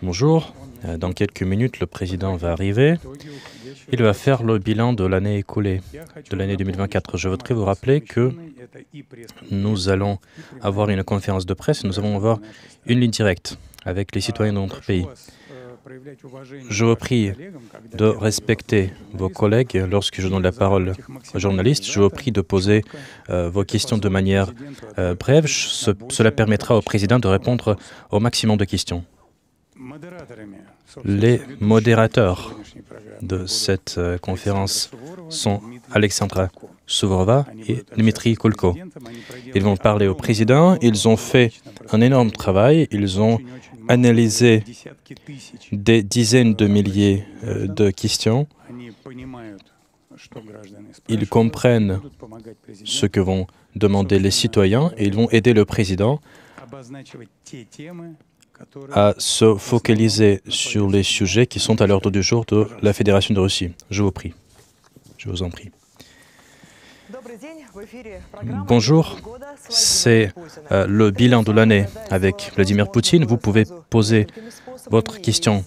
Bonjour. Dans quelques minutes, le président va arriver. Il va faire le bilan de l'année écoulée, de l'année 2024. Je voudrais vous rappeler que nous allons avoir une conférence de presse, nous allons avoir une ligne directe avec les citoyens de notre pays. Je vous prie de respecter vos collègues lorsque je donne la parole aux journalistes. Je vous prie de poser vos questions de manière brève. Cela permettra au président de répondre au maximum de questions. Les modérateurs de cette conférence sont Alexandra Suvorova et Dmitry Kulko. Ils vont parler au président. Ils ont fait un énorme travail. Ils ont analysé des dizaines de milliers de questions. Ils comprennent ce que vont demander les citoyens et ils vont aider le président à se focaliser sur les sujets qui sont à l'ordre du jour de la Fédération de Russie. Je vous prie. Je vous en prie. Bonjour, c'est le bilan de l'année avec Vladimir Poutine. Vous pouvez poser votre question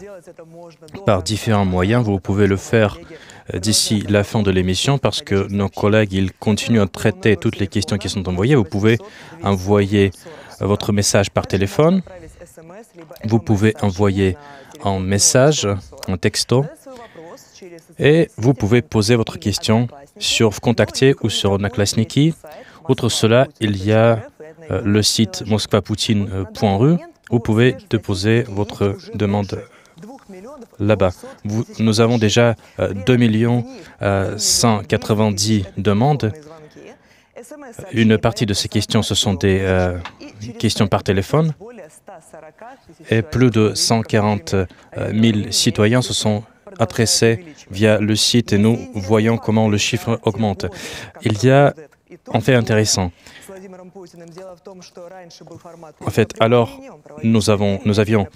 par différents moyens. Vous pouvez le faire d'ici la fin de l'émission parce que nos collègues ils continuent à traiter toutes les questions qui sont envoyées. Vous pouvez envoyer votre message par téléphone. Vous pouvez envoyer un message, un texto, et vous pouvez poser votre question sur Vkontakte ou sur Naklasniki. Outre cela, il y a le site moskvapoutine.ru. Vous pouvez déposer votre demande là-bas. Nous avons déjà 2 190 demandes. Une partie de ces questions, ce sont des questions par téléphone. Et plus de 140 000 citoyens se sont adressés via le site et nous voyons comment le chiffre augmente. Il y a un fait intéressant. En fait, alors, nous avions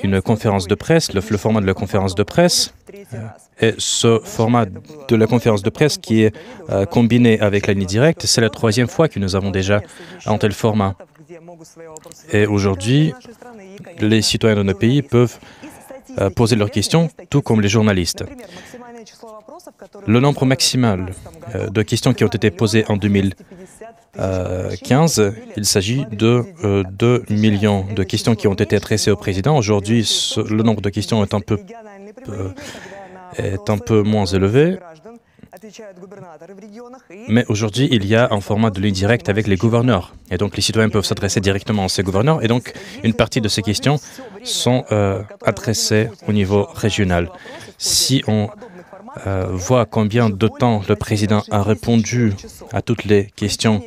une conférence de presse, le format de la conférence de presse, et ce format de la conférence de presse qui est combiné avec la ligne directe, c'est la troisième fois que nous avons déjà un tel format. Et aujourd'hui, les citoyens de nos pays peuvent poser leurs questions, tout comme les journalistes. Le nombre maximal de questions qui ont été posées en 2015, il s'agit de 2 millions de questions qui ont été adressées au président. Aujourd'hui, le nombre de questions est un peu moins élevé. Mais aujourd'hui, il y a un format de ligne directe avec les gouverneurs. Et donc, les citoyens peuvent s'adresser directement à ces gouverneurs. Et donc, une partie de ces questions sont adressées au niveau régional. Si on voit combien de temps le président a répondu à toutes les questions